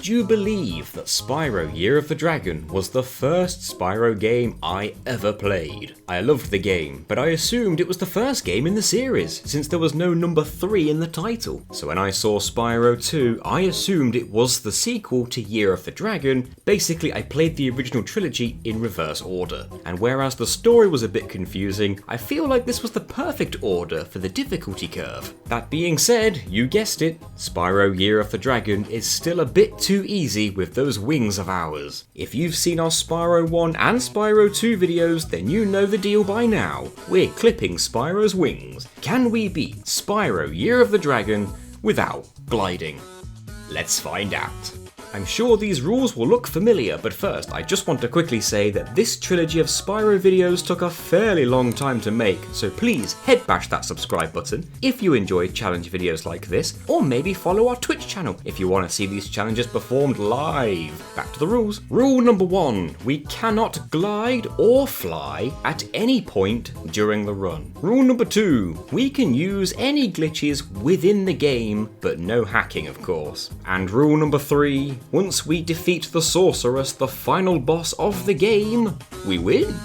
Would you believe that Spyro Year of the Dragon was the first Spyro game I ever played? I loved the game, but I assumed it was the first game in the series, since there was no number 3 in the title. So when I saw Spyro 2, I assumed it was the sequel to Year of the Dragon. Basically, I played the original trilogy in reverse order. And whereas the story was a bit confusing, I feel like this was the perfect order for the difficulty curve. That being said, you guessed it, Spyro Year of the Dragon is still a bit too easy with those wings of ours. If you've seen our Spyro 1 and Spyro 2 videos, then you know the deal by now. We're clipping Spyro's wings. Can we beat Spyro Year of the Dragon without gliding? Let's find out. I'm sure these rules will look familiar, but first I just want to quickly say that this trilogy of Spyro videos took a fairly long time to make, so please head bash that subscribe button if you enjoy challenge videos like this, or maybe follow our Twitch channel if you want to see these challenges performed live. Back to the rules. Rule number 1, we cannot glide or fly at any point during the run. Rule number 2, we can use any glitches within the game, but no hacking of course. And rule number 3, once we defeat the Sorceress, the final boss of the game, we win.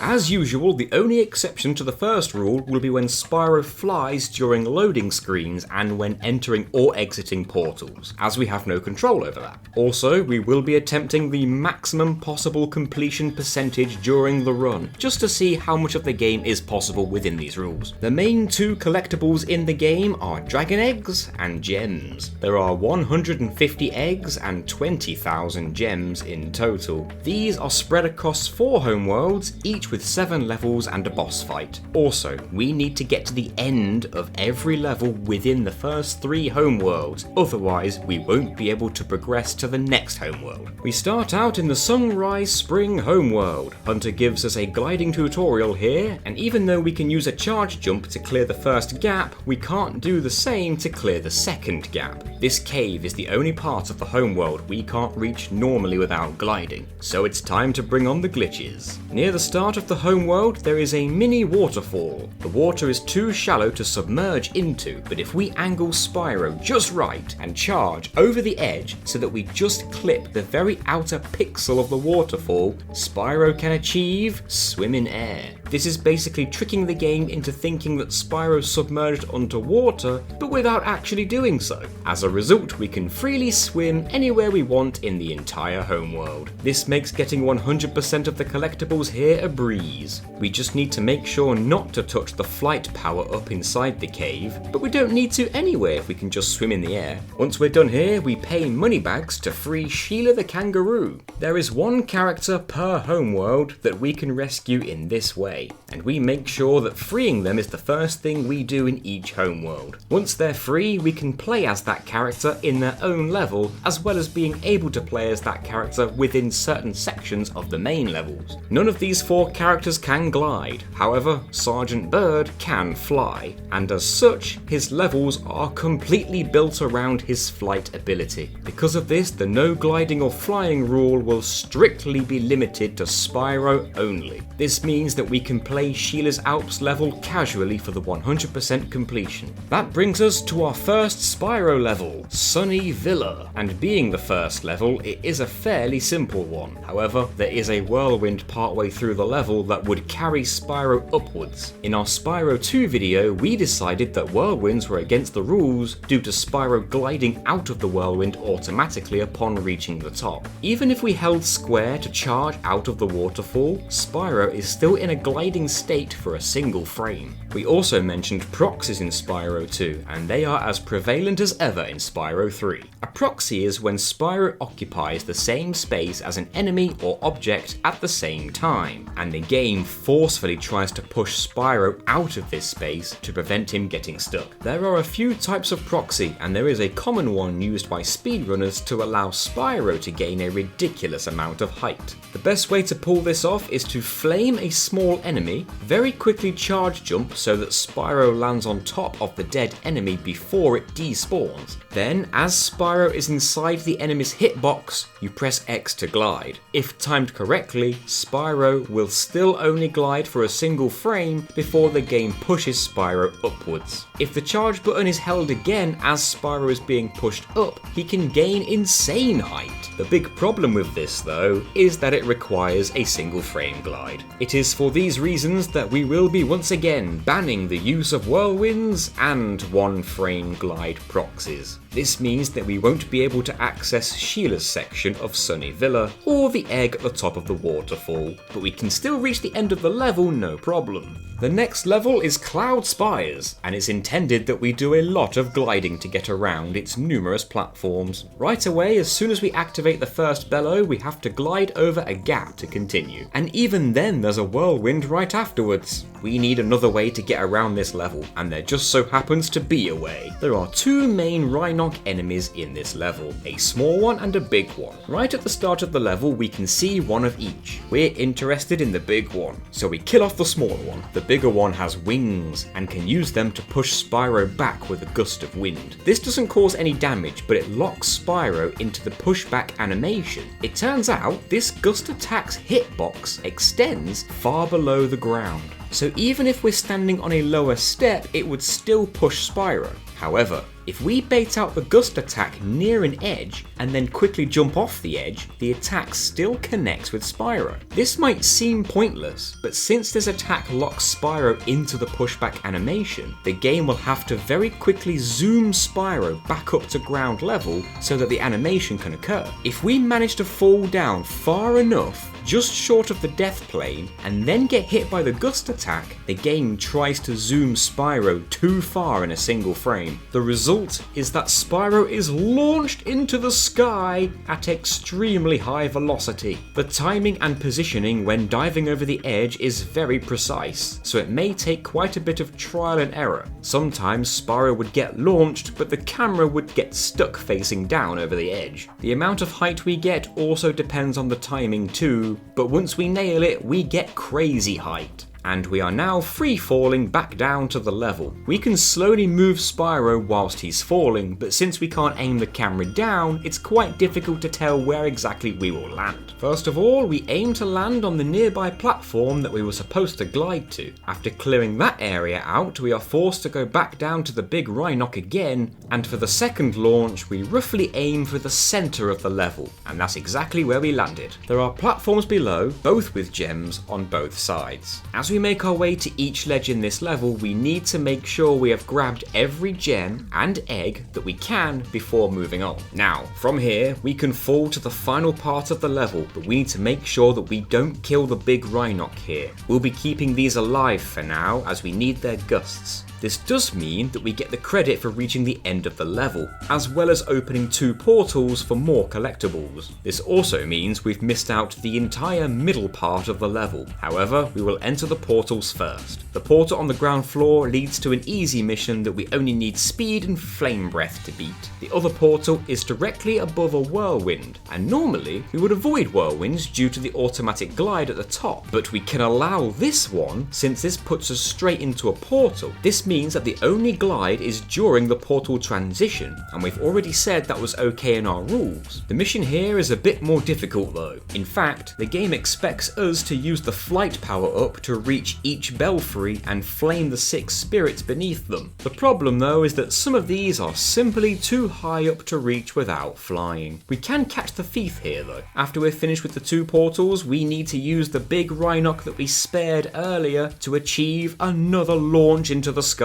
As usual, the only exception to the first rule will be when Spyro flies during loading screens and when entering or exiting portals, as we have no control over that. Also, we will be attempting the maximum possible completion percentage during the run, just to see how much of the game is possible within these rules. The main 2 collectibles in the game are dragon eggs and gems. There are 150 eggs and 20,000 gems in total. These are spread across 4 homeworlds, each with 7 levels and a boss fight. Also, we need to get to the end of every level within the first 3 homeworlds, otherwise we won't be able to progress to the next homeworld. We start out in the Sunrise Spring homeworld. Hunter gives us a gliding tutorial here, and even though we can use a charge jump to clear the first gap, we can't do the same to clear the second gap. This cave is the only part of the homeworld we can't reach normally without gliding, so it's time to bring on the glitches. Near the start of the homeworld, there is a mini waterfall. The water is too shallow to submerge into, but if we angle Spyro just right and charge over the edge so that we just clip the very outer pixel of the waterfall, Spyro can achieve swim in air. This is basically tricking the game into thinking that Spyro submerged underwater, but without actually doing so. As a result, we can freely swim anywhere we want in the entire homeworld. This makes getting 100% of the collectibles here a breeze. We just need to make sure not to touch the flight power up inside the cave, but we don't need to anyway if we can just swim in the air. Once we're done here, we pay money bags to free Sheila the kangaroo. There is 1 character per homeworld that we can rescue in this way, and we make sure that freeing them is the first thing we do in each homeworld. Once they're free, we can play as that character in their own level, as well as being able to play as that character within certain sections of the main levels. None of these 4 characters can glide, however, Sergeant Bird can fly, and as such, his levels are completely built around his flight ability. Because of this, the no gliding or flying rule will strictly be limited to Spyro only. This means that we can play Sheila's Alps level casually for the 100% completion. That brings us to our first Spyro level, Sunny Villa, and being the first level, it is a fairly simple one. However, there is a whirlwind partway through the level that would carry Spyro upwards. In our Spyro 2 video, we decided that whirlwinds were against the rules due to Spyro gliding out of the whirlwind automatically upon reaching the top. Even if we held square to charge out of the waterfall, Spyro is still in a gliding state for a single frame. We also mentioned proxies in Spyro 2, and they are as prevalent as ever in Spyro 3. A proxy is when Spyro occupies the same space as an enemy or object at the same time, and the game forcefully tries to push Spyro out of this space to prevent him getting stuck. There are a few types of proxy, and there is a common one used by speedrunners to allow Spyro to gain a ridiculous amount of height. The best way to pull this off is to flame a small enemy, very quickly charge jump so that Spyro lands on top of the dead enemy before it despawns. Then, as Spyro is inside the enemy's hitbox, you press X to glide. If timed correctly, Spyro will still only glide for a single frame before the game pushes Spyro upwards. If the charge button is held again as Spyro is being pushed up, he can gain insane height. The big problem with this though is that it requires a single frame glide. It is for these reasons that we will be once again banning the use of whirlwinds and one frame glide proxies. This means that we won't be able to access Sheila's section of Sunny Villa or the egg at the top of the waterfall, but we can still reach the end of the level no problem. The next level is Cloud Spires, and it's intended that we do a lot of gliding to get around its numerous platforms. Right away, as soon as we activate the first bellow, we have to glide over a gap to continue, and even then there's a whirlwind right afterwards. We need another way to get around this level, and there just so happens to be a way. There are two main Rhinoc enemies in this level, a small one and a big one. Right at the start of the level we can see one of each. We're interested in the big one, so we kill off the smaller one. The bigger one has wings and can use them to push Spyro back with a gust of wind. This doesn't cause any damage, but it locks Spyro into the pushback animation. It turns out this gust attack's hitbox extends far below the ground, so even if we're standing on a lower step it would still push Spyro. However, if we bait out the gust attack near an edge and then quickly jump off the edge, the attack still connects with Spyro. This might seem pointless, but since this attack locks Spyro into the pushback animation, the game will have to very quickly zoom Spyro back up to ground level so that the animation can occur. If we manage to fall down far enough, just short of the death plane, and then get hit by the gust attack, the game tries to zoom Spyro too far in a single frame. The result is that Spyro is launched into the sky at extremely high velocity. The timing and positioning when diving over the edge is very precise, so it may take quite a bit of trial and error. Sometimes Spyro would get launched, but the camera would get stuck facing down over the edge. The amount of height we get also depends on the timing too, but once we nail it, we get crazy height. And we are now free falling back down to the level. We can slowly move Spyro whilst he's falling, but since we can't aim the camera down, it's quite difficult to tell where exactly we will land. First of all, we aim to land on the nearby platform that we were supposed to glide to. After clearing that area out, we are forced to go back down to the big Rhinoc again, and for the second launch, we roughly aim for the centre of the level, and that's exactly where we landed. There are platforms below, both with gems on both sides. As we make our way to each ledge in this level, we need to make sure we have grabbed every gem and egg that we can before moving on. Now, from here, we can fall to the final part of the level, but we need to make sure that we don't kill the big Rhinoc here. We'll be keeping these alive for now, as we need their gusts. This does mean that we get the credit for reaching the end of the level, as well as opening 2 portals for more collectibles. This also means we've missed out the entire middle part of the level. However, we will enter the portals first. The portal on the ground floor leads to an easy mission that we only need speed and flame breath to beat. The other portal is directly above a whirlwind, and normally we would avoid whirlwinds due to the automatic glide at the top, but we can allow this one since this puts us straight into a portal. This means that the only glide is during the portal transition, and we've already said that was okay in our rules. The mission here is a bit more difficult though. In fact, the game expects us to use the flight power up to reach each belfry and flame the 6 spirits beneath them. The problem though is that some of these are simply too high up to reach without flying. We can catch the thief here though. After we're finished with the 2 portals, we need to use the big Rhinoc that we spared earlier to achieve another launch into the sky.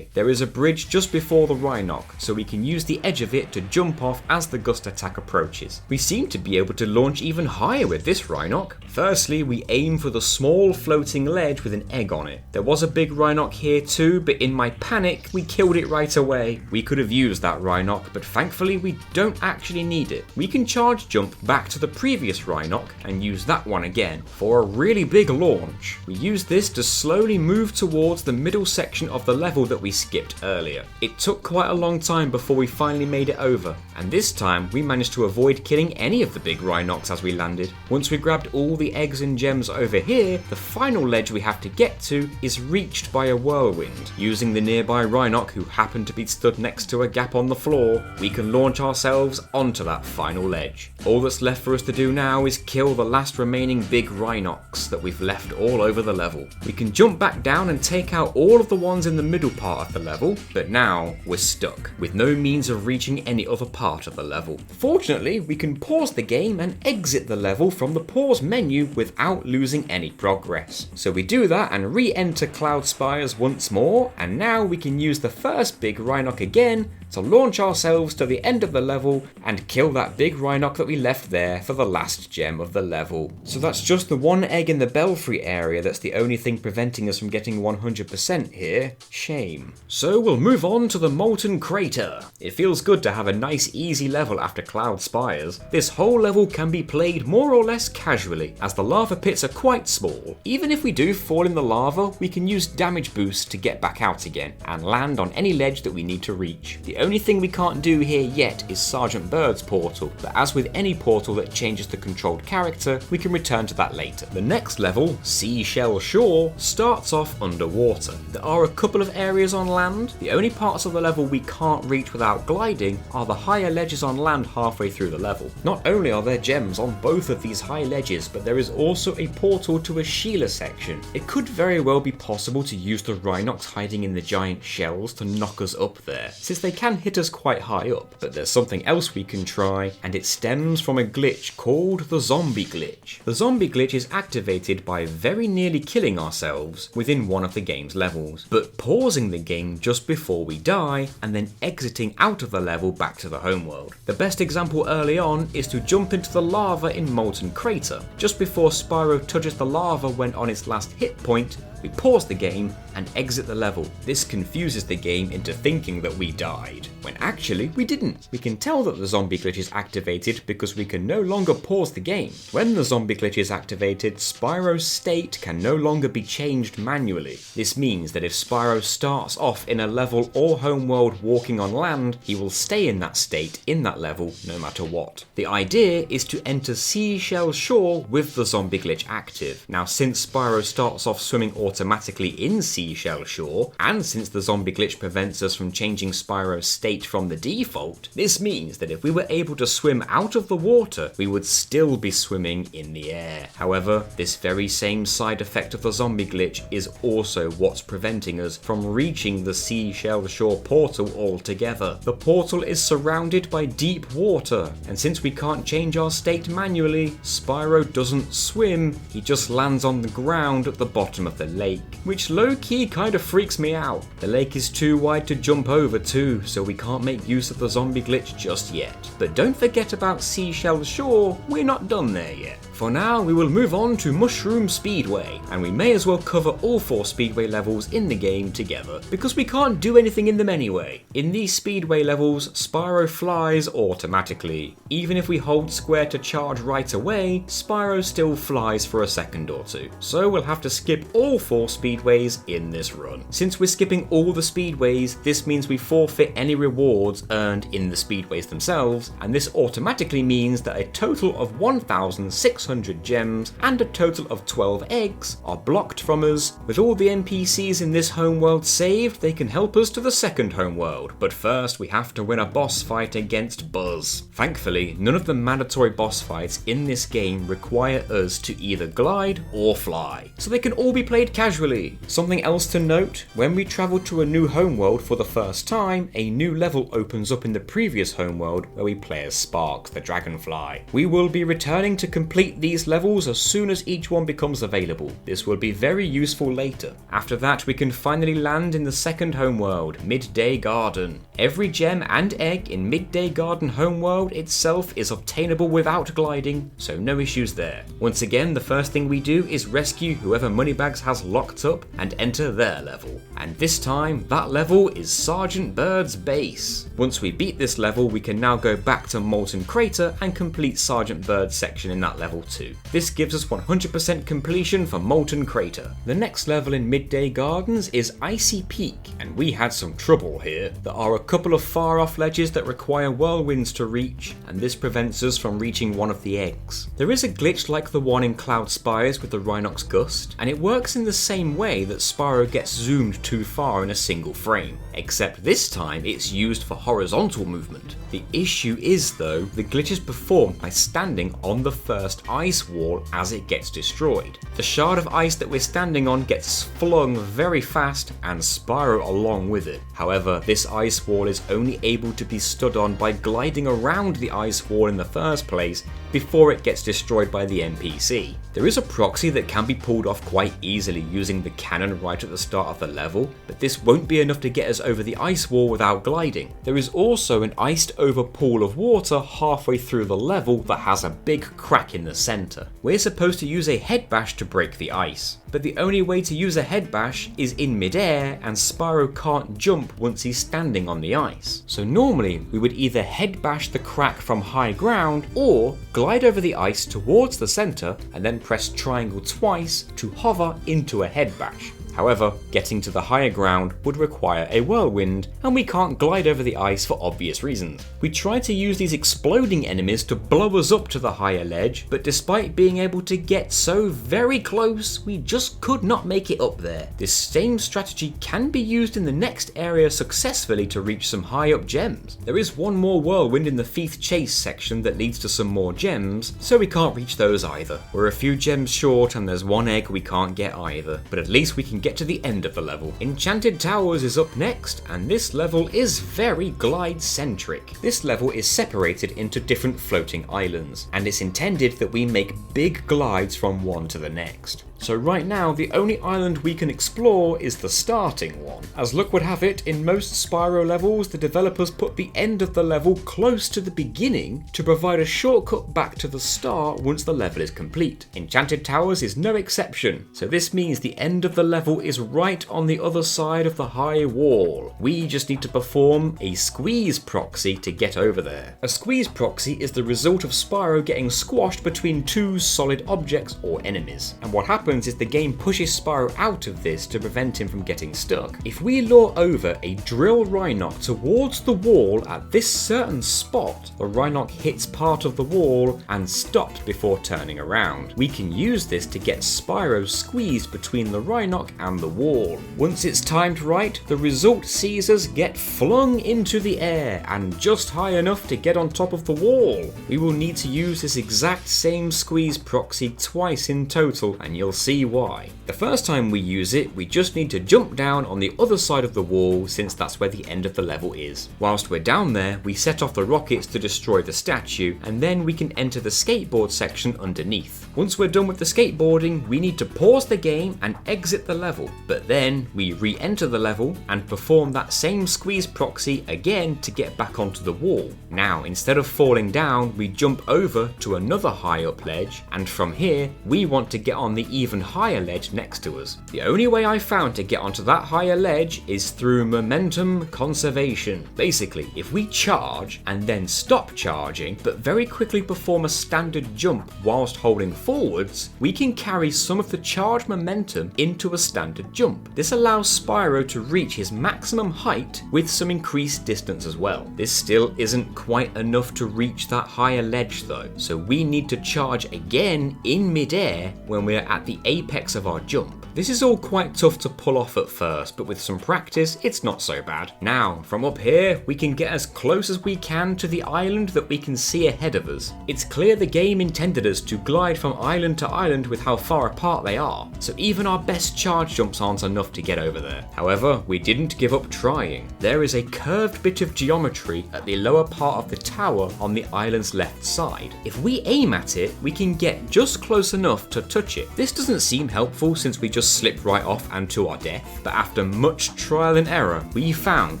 There is a bridge just before the Rhinoc, so we can use the edge of it to jump off as the gust attack approaches. We seem to be able to launch even higher with this Rhinoc. Firstly, we aim for the small floating ledge with an egg on it. There was a big Rhinoc here too, but in my panic, we killed it right away. We could have used that Rhinoc, but thankfully we don't actually need it. We can charge jump back to the previous Rhinoc and use that one again for a really big launch. We use this to slowly move towards the middle section of the level level that we skipped earlier. It took quite a long time before we finally made it over, and this time we managed to avoid killing any of the big Rhynocs as we landed. Once we grabbed all the eggs and gems over here, the final ledge we have to get to is reached by a whirlwind. Using the nearby Rhynoc, who happened to be stood next to a gap on the floor, we can launch ourselves onto that final ledge. All that's left for us to do now is kill the last remaining big Rhynocs that we've left all over the level. We can jump back down and take out all of the ones in the middle part of the level, but now we're stuck, with no means of reaching any other part of the level. Fortunately, we can pause the game and exit the level from the pause menu without losing any progress. So we do that and re-enter Cloud Spires once more, and now we can use the first big Rhynoc again to launch ourselves to the end of the level and kill that big Rhynoc that we left there for the last gem of the level. So that's just the one egg in the belfry area that's the only thing preventing us from getting 100% here. Shame. So we'll move on to the Molten Crater. It feels good to have a nice easy level after Cloud Spires. This whole level can be played more or less casually, as the lava pits are quite small. Even if we do fall in the lava, we can use damage boosts to get back out again and land on any ledge that we need to reach. The only thing we can't do here yet is Sergeant Bird's portal, but as with any portal that changes the controlled character, we can return to that later. The next level, Seashell Shore, starts off underwater. There are a couple of areas on land. The only parts of the level we can't reach without gliding are the higher ledges on land halfway through the level. Not only are there gems on both of these high ledges, but there is also a portal to a Sheila section. It could very well be possible to use the Rhynocs hiding in the giant shells to knock us up there, since they can hit us quite high up. But there's something else we can try, and it stems from a glitch called the zombie glitch. The zombie glitch is activated by very nearly killing ourselves within one of the game's levels, but pausing the game just before we die and then exiting out of the level back to the homeworld. The best example early on is to jump into the lava in Molten Crater. Just before Spyro touches the lava when on its last hit point, we pause the game and exit the level. This confuses the game into thinking that we died, when actually we didn't. We can tell that the zombie glitch is activated because we can no longer pause the game. When the zombie glitch is activated, Spyro's state can no longer be changed manually. This means that if Spyro starts off in a level or homeworld walking on land, he will stay in that state in that level no matter what. The idea is to enter Seashell Shore with the zombie glitch active. Now, since Spyro starts off swimming automatically in Seashell Shore, and since the zombie glitch prevents us from changing Spyro's state from the default, this means that if we were able to swim out of the water, we would still be swimming in the air. However, this very same side effect of the zombie glitch is also what's preventing us from reaching the Seashell Shore portal altogether. The portal is surrounded by deep water, and since we can't change our state manually, Spyro doesn't swim, he just lands on the ground at the bottom of the lake, which low-key kind of freaks me out. The lake is too wide to jump over too, so we can't make use of the zombie glitch just yet. But don't forget about Seashell Shore, we're not done there yet. For now, we will move on to Mushroom Speedway, and we may as well cover all 4 Speedway levels in the game together, because we can't do anything in them anyway. In these Speedway levels, Spyro flies automatically. Even if we hold square to charge right away, Spyro still flies for a second or two. So we'll have to skip all 4 Speedways in this run. Since we're skipping all the Speedways, this means we forfeit any rewards earned in the Speedways themselves, and this automatically means that a total of 1,600 gems and a total of 12 eggs are blocked from us. With all the NPCs in this homeworld saved, they can help us to the second homeworld, but first we have to win a boss fight against Buzz. Thankfully, none of the mandatory boss fights in this game require us to either glide or fly, so they can all be played casually. Something else to note, when we travel to a new homeworld for the first time, a new level opens up in the previous homeworld where we play as Sparks, the dragonfly. We will be returning to complete these levels as soon as each one becomes available. This will be very useful later. After that, we can finally land in the second homeworld, Midday Garden. Every gem and egg in Midday Garden homeworld itself is obtainable without gliding, so no issues there. Once again, the first thing we do is rescue whoever Moneybags has locked up and enter their level. And this time, that level is Sergeant Bird's base. Once we beat this level, we can now go back to Molten Crater and complete Sergeant Bird's section in that level to. This gives us 100% completion for Molten Crater. The next level in Midday Gardens is Icy Peak, and we had some trouble here. There are a couple of far off ledges that require whirlwinds to reach, and this prevents us from reaching one of the eggs. There is a glitch like the one in Cloud Spires with the Rhinox Gust, and it works in the same way that Spyro gets zoomed too far in a single frame, except this time it's used for horizontal movement. The issue is though, the glitch is performed by standing on the first ice wall as it gets destroyed. The shard of ice that we're standing on gets flung very fast and Spyro along with it. However, this ice wall is only able to be stood on by gliding around the ice wall in the first place before it gets destroyed by the NPC. There is a proxy that can be pulled off quite easily using the cannon right at the start of the level, but this won't be enough to get us over the ice wall without gliding. There is also an iced over pool of water halfway through the level that has a big crack in the centre. We're supposed to use a head bash to break the ice, but the only way to use a head bash is in midair and Spyro can't jump once he's standing on the ice. So normally we would either head bash the crack from high ground or glide over the ice towards the centre and then press triangle twice to hover into a head bash. However, getting to the higher ground would require a whirlwind, and we can't glide over the ice for obvious reasons. We tried to use these exploding enemies to blow us up to the higher ledge, but despite being able to get so very close, we just could not make it up there. This same strategy can be used in the next area successfully to reach some high up gems. There is one more whirlwind in the Thief Chase section that leads to some more gems, so we can't reach those either. We're a few gems short and there's one egg we can't get either, but at least we can get to the end of the level. Enchanted Towers is up next, and this level is very glide centric. This level is separated into different floating islands, and it's intended that we make big glides from one to the next. So right now, the only island we can explore is the starting one. As luck would have it, in most Spyro levels, the developers put the end of the level close to the beginning to provide a shortcut back to the start once the level is complete. Enchanted Towers is no exception, so this means the end of the level is right on the other side of the high wall. We just need to perform a squeeze proxy to get over there. A squeeze proxy is the result of Spyro getting squashed between two solid objects or enemies, and what happens is the game pushes Spyro out of this to prevent him from getting stuck. If we lure over a drill Rhinox towards the wall at this certain spot, the Rhinox hits part of the wall and stops before turning around. We can use this to get Spyro squeezed between the Rhinox and the wall. Once it's timed right, the result sees us get flung into the air and just high enough to get on top of the wall. We will need to use this exact same squeeze proxy twice in total, and you'll see why. The first time we use it, we just need to jump down on the other side of the wall since that's where the end of the level is. Whilst we're down there, we set off the rockets to destroy the statue, and then we can enter the skateboard section underneath. Once we're done with the skateboarding, we need to pause the game and exit the level, but then we re-enter the level and perform that same squeeze proxy again to get back onto the wall. Now, instead of falling down, we jump over to another high up ledge, and from here, we want to get on the even higher ledge next to us. The only way I found to get onto that higher ledge is through momentum conservation. Basically, if we charge and then stop charging, but very quickly perform a standard jump whilst holding forwards, we can carry some of the charged momentum into a standard jump. This allows Spyro to reach his maximum height with some increased distance as well. This still isn't quite enough to reach that higher ledge though, so we need to charge again in midair when we're at the apex of our jump. This is all quite tough to pull off at first, but with some practice, it's not so bad. Now, from up here, we can get as close as we can to the island that we can see ahead of us. It's clear the game intended us to glide from island to island with how far apart they are, so even our best charge jumps aren't enough to get over there. However, we didn't give up trying. There is a curved bit of geometry at the lower part of the tower on the island's left side. If we aim at it, we can get just close enough to touch it. This doesn't seem helpful since we just slip right off and to our death, but after much trial and error, we found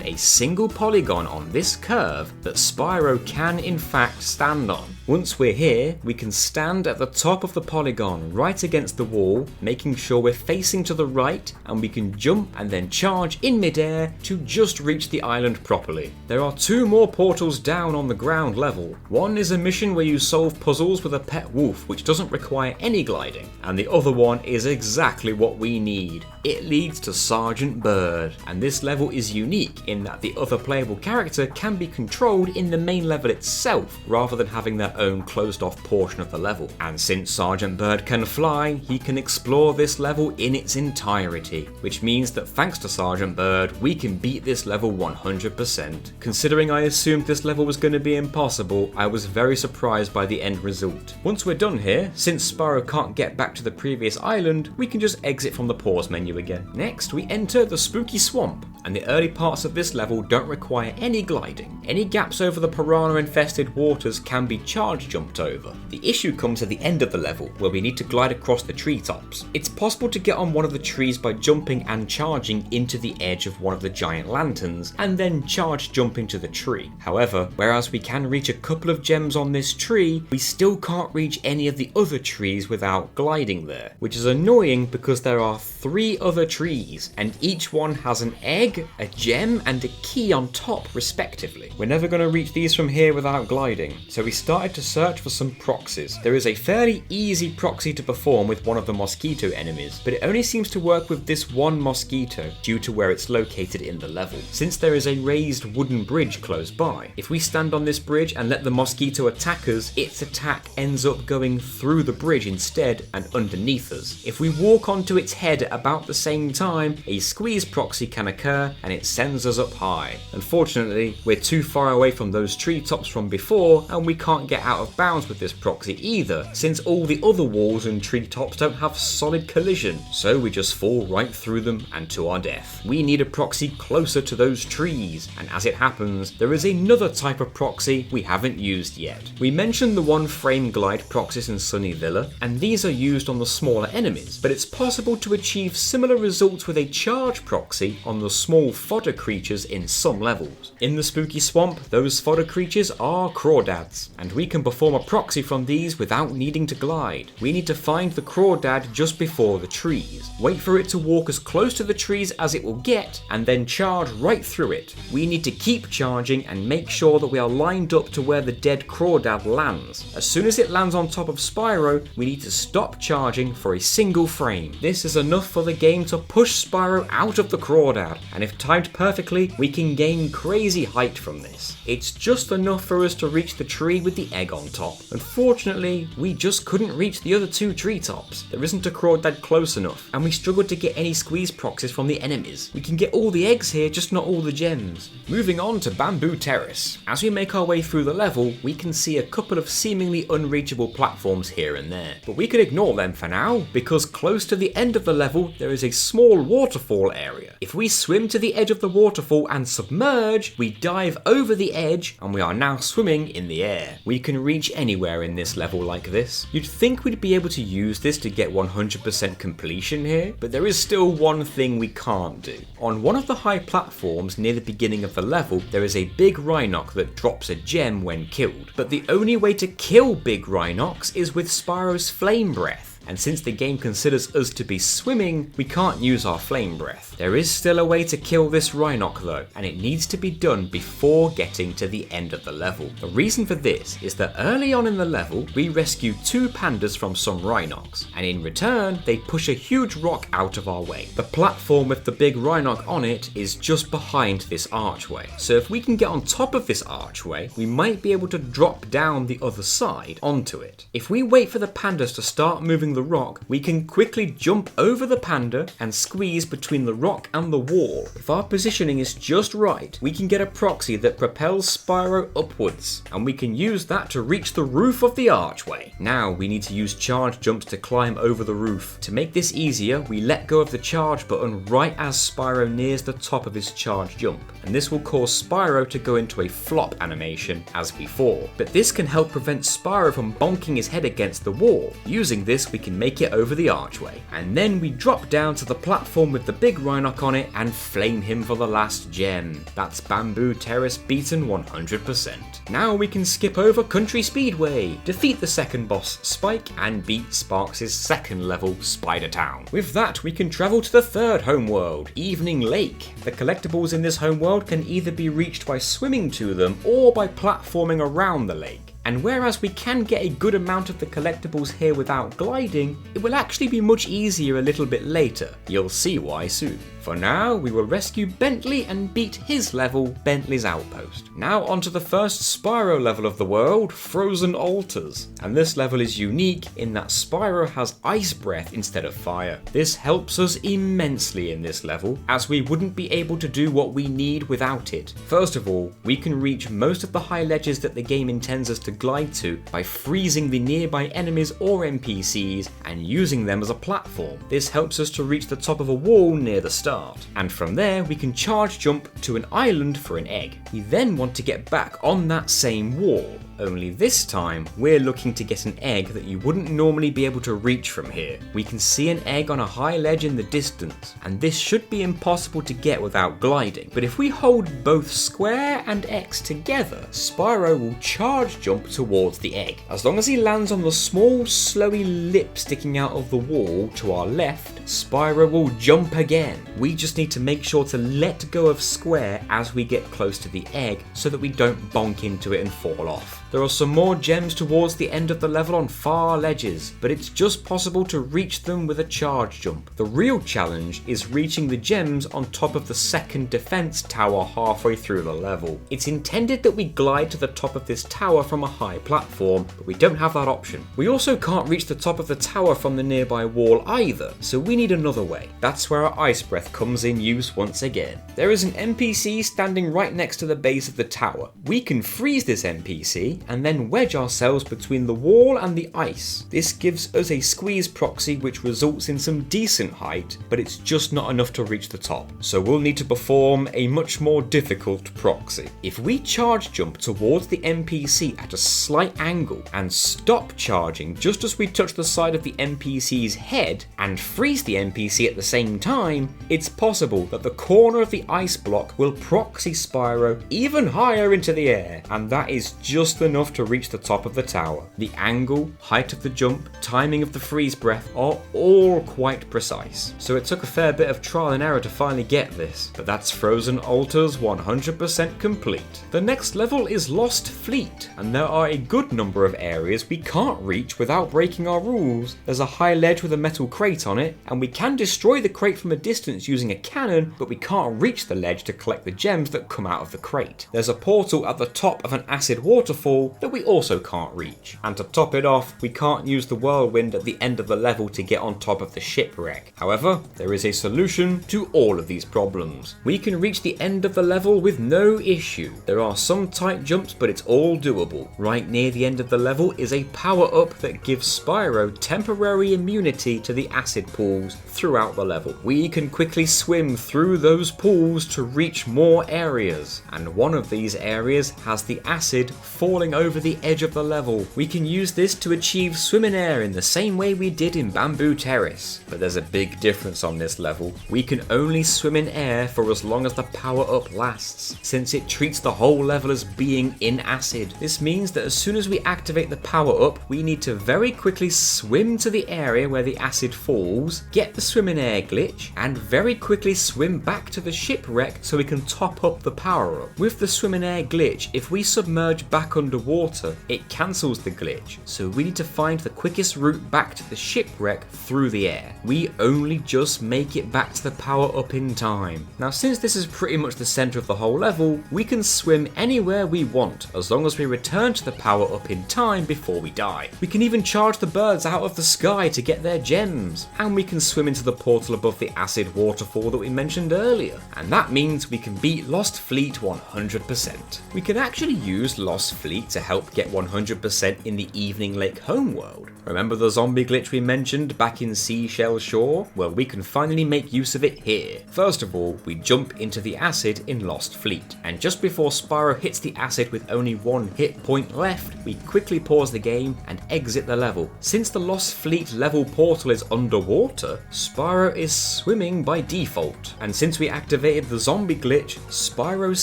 a single polygon on this curve that Spyro can in fact stand on. Once we're here, we can stand at the top of the polygon right against the wall, making sure we're facing to the right, and we can jump and then charge in midair to just reach the island properly. There are 2 more portals down on the ground level. One is a mission where you solve puzzles with a pet wolf, which doesn't require any gliding, and the other one is exactly what we need. It leads to Sergeant Bird, and this level is unique in that the other playable character can be controlled in the main level itself, rather than having their own closed off portion of the level. And since Sergeant Bird can fly, he can explore this level in its entirety, which means that thanks to Sergeant Bird, we can beat this level 100%. Considering I assumed this level was going to be impossible, I was very surprised by the end result. Once we're done here, since Spyro can't get back to the previous island, we can just exit from the pause menu again. Next, we enter the spooky swamp, and the early parts of this level don't require any gliding. Any gaps over the piranha-infested waters can be charge jumped over. The issue comes at the end of the level, where we need to glide across the treetops. It's possible to get on one of the trees by jumping and charging into the edge of one of the giant lanterns, and then charge jumping to the tree. However, whereas we can reach a couple of gems on this tree, we still can't reach any of the other trees without gliding there, which is annoying because there are 3 other trees, and each one has an egg, a gem, and a key on top respectively. We're never going to reach these from here without gliding, so we started to search for some proxies. There is a fairly easy proxy to perform with one of the mosquito enemies, but it only seems to work with this one mosquito due to where it's located in the level, since there is a raised wooden bridge close by. If we stand on this bridge and let the mosquito attack us, its attack ends up going through the bridge instead and underneath us. If we walk onto its head at about the same time, a squeeze proxy can occur and it sends us up high. Unfortunately, we're too far away from those treetops from before, and we can't get out of bounds with this proxy either, since all the other walls and treetops don't have solid collision, so we just fall right through them and to our death. We need a proxy closer to those trees, and as it happens, there is another type of proxy we haven't used yet. We mentioned the 1-frame glide proxies in Sunny Villa, and these are used on the smaller enemies, but it's possible to achieve similar results with a charge proxy on the small fodder creatures in some levels. In the spooky swamp, those fodder creatures are crawdads, and we can perform a proxy from these without needing to glide. We need to find the crawdad just before the trees, wait for it to walk as close to the trees as it will get, and then charge right through it. We need to keep charging and make sure that we are lined up to where the dead crawdad lands. As soon as it lands on top of Spyro, we need to stop charging for a single frame. This is enough for the game to push Spyro out of the crawdad, and if timed perfectly, we can gain crazy height from this. It's just enough for us to reach the tree with the egg on top. Unfortunately, we just couldn't reach the other 2 treetops. There isn't a crawdad close enough, and we struggled to get any squeeze proxies from the enemies. We can get all the eggs here, just not all the gems. Moving on to Bamboo Terrace. As we make our way through the level, we can see a couple of seemingly unreachable platforms here and there, but we could ignore them for now, because close to the end of the level, there is a small waterfall area. If we swim to the edge of the waterfall and submerge, we dive over the edge, and we are now swimming in the air. We can reach anywhere in this level like this. You'd think we'd be able to use this to get 100% completion here, but there is still one thing we can't do. On one of the high platforms near the beginning of the level, there is a big Rhinox that drops a gem when killed, but the only way to kill big Rhinox is with Spyro's flame breath. And since the game considers us to be swimming, we can't use our flame breath. There is still a way to kill this Rhinox though, and it needs to be done before getting to the end of the level. The reason for this is that early on in the level, we rescue 2 pandas from some Rhinox, and in return, they push a huge rock out of our way. The platform with the big Rhinox on it is just behind this archway, so if we can get on top of this archway, we might be able to drop down the other side onto it. If we wait for the pandas to start moving the rock, we can quickly jump over the panda and squeeze between the rock and the wall. If our positioning is just right, we can get a proxy that propels Spyro upwards, and we can use that to reach the roof of the archway. Now we need to use charge jumps to climb over the roof. To make this easier, we let go of the charge button right as Spyro nears the top of his charge jump, and this will cause Spyro to go into a flop animation as before. But this can help prevent Spyro from bonking his head against the wall. Using this, we can can make it over the archway. And then we drop down to the platform with the big Rhinoc on it and flame him for the last gem. That's Bamboo Terrace beaten 100%. Now we can skip over Country Speedway, defeat the second boss Spike, and beat Sparks' second level Spider Town. With that, we can travel to the third homeworld, Evening Lake. The collectibles in this homeworld can either be reached by swimming to them or by platforming around the lake. And whereas we can get a good amount of the collectibles here without gliding, it will actually be much easier a little bit later. You'll see why soon. For now, we will rescue Bentley and beat his level, Bentley's Outpost. Now onto the first Spyro level of the world, Frozen Altars. And this level is unique in that Spyro has ice breath instead of fire. This helps us immensely in this level, as we wouldn't be able to do what we need without it. First of all, we can reach most of the high ledges that the game intends us to glide to by freezing the nearby enemies or NPCs and using them as a platform. This helps us to reach the top of a wall near the start. And from there we can charge jump to an island for an egg. We then want to get back on that same wall. Only this time, we're looking to get an egg that you wouldn't normally be able to reach from here. We can see an egg on a high ledge in the distance, and this should be impossible to get without gliding. But if we hold both square and X together, Spyro will charge jump towards the egg. As long as he lands on the small, slowy lip sticking out of the wall to our left, Spyro will jump again. We just need to make sure to let go of square as we get close to the egg so that we don't bonk into it and fall off. There are some more gems towards the end of the level on far ledges, but it's just possible to reach them with a charge jump. The real challenge is reaching the gems on top of the second defense tower halfway through the level. It's intended that we glide to the top of this tower from a high platform, but we don't have that option. We also can't reach the top of the tower from the nearby wall either, so we need another way. That's where our ice breath comes in use once again. There is an NPC standing right next to the base of the tower. We can freeze this NPC and then wedge ourselves between the wall and the ice. This gives us a squeeze proxy which results in some decent height, but it's just not enough to reach the top, so we'll need to perform a much more difficult proxy. If we charge jump towards the NPC at a slight angle and stop charging just as we touch the side of the NPC's head and freeze the NPC at the same time, it's possible that the corner of the ice block will proxy Spyro even higher into the air, and that is just enough to reach the top of the tower. The angle, height of the jump, timing of the freeze breath are all quite precise. So it took a fair bit of trial and error to finally get this, but that's Frozen Altars 100% complete. The next level is Lost Fleet, and there are a good number of areas we can't reach without breaking our rules. There's a high ledge with a metal crate on it, and we can destroy the crate from a distance using a cannon, but we can't reach the ledge to collect the gems that come out of the crate. There's a portal at the top of an acid waterfall that we also can't reach. And to top it off, we can't use the whirlwind at the end of the level to get on top of the shipwreck. However, there is a solution to all of these problems. We can reach the end of the level with no issue. There are some tight jumps, but it's all doable. Right near the end of the level is a power-up that gives Spyro temporary immunity to the acid pools throughout the level. We can quickly swim through those pools to reach more areas, and one of these areas has the acid falling over the edge of the level. We can use this to achieve swim in air in the same way we did in Bamboo Terrace, but there's a big difference on this level. We can only swim in air for as long as the power-up lasts, since it treats the whole level as being in acid. This means that as soon as we activate the power-up, we need to very quickly swim to the area where the acid falls, get the swim in air glitch, and very quickly swim back to the shipwreck so we can top up the power-up. With the swim in air glitch, if we submerge back underwater, it cancels the glitch, so we need to find the quickest route back to the shipwreck through the air. We only just make it back to the power up in time. Now, since this is pretty much the center of the whole level, we can swim anywhere we want as long as we return to the power up in time before we die. We can even charge the birds out of the sky to get their gems, and we can swim into the portal above the acid waterfall waterfall that we mentioned earlier, and that means we can beat Lost Fleet 100%. We can actually use Lost Fleet to help get 100% in the Evening Lake homeworld. Remember the zombie glitch we mentioned back in Seashell Shore? Well, we can finally make use of it here. First of all, we jump into the acid in Lost Fleet, and just before Spyro hits the acid with only one hit point left, we quickly pause the game and exit the level. Since the Lost Fleet level portal is underwater, Spyro is swimming by default, and since we activated the zombie glitch, Spyro's